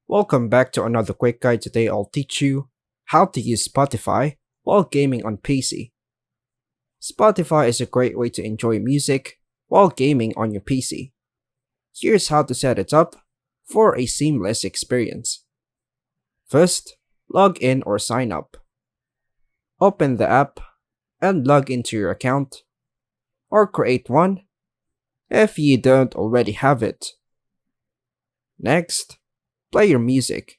Welcome back to another quick guide. Today I'll teach you how to use Spotify while gaming on PC. Spotify is a great way to enjoy music while gaming on your PC. Here's how to set it up for a seamless experience. First, log in or sign up. Open the app and log into your account, or create one if you don't already have it. Next, play your music.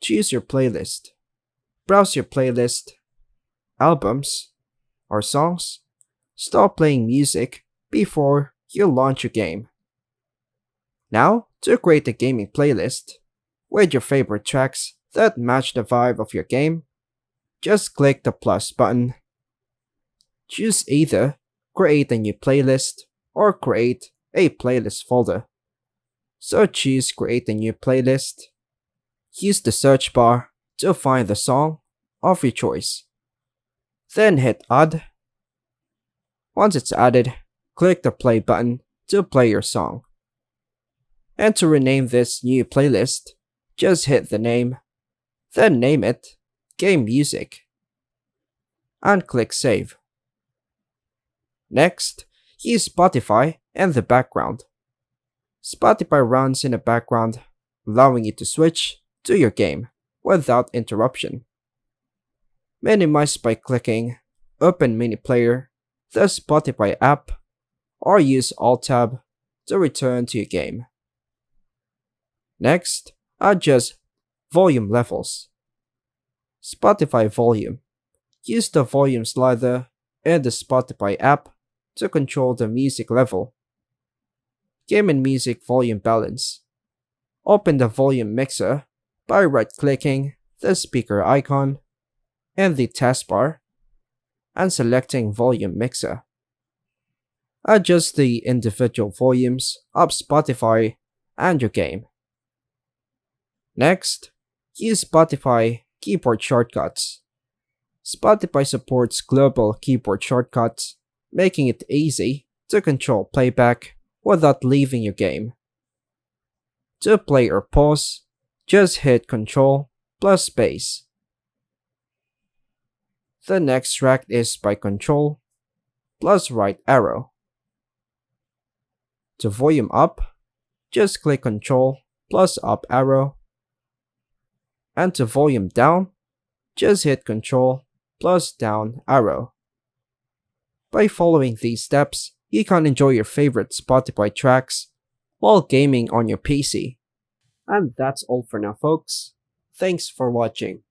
Choose your playlist. Browse your playlist, albums, or songs. Stop playing music before you launch your game. Now, to create a gaming playlist with your favorite tracks that match the vibe of your game, just click the plus button. Choose either create a new playlist or create a playlist folder. So choose create a new playlist. Use the search bar to find the song of your choice. Then hit add. Once it's added, click the play button to play your song. And to rename this new playlist, just hit the name, then name it Game Music, and click save. Next, use Spotify in the background. Spotify runs in the background, allowing you to switch to your game without interruption. Minimize by clicking Open Mini Player, the Spotify app, or use Alt-Tab to return to your game. Next, adjust volume levels. Spotify volume. Use the volume slider in the Spotify app to control the music level. Game and music volume balance. Open the volume mixer by right-clicking the speaker icon in the taskbar and selecting volume mixer. Adjust the individual volumes of Spotify and your game. Next, use Spotify keyboard shortcuts. Spotify supports global keyboard shortcuts, making it easy to control playback without leaving your game. To play or pause, just hit Ctrl plus space. The next track is by Ctrl plus right arrow. To volume up, just click Ctrl plus up arrow. And to volume down, just hit Ctrl plus down arrow. By following these steps, you can enjoy your favorite Spotify tracks while gaming on your PC. And that's all for now, folks. Thanks for watching.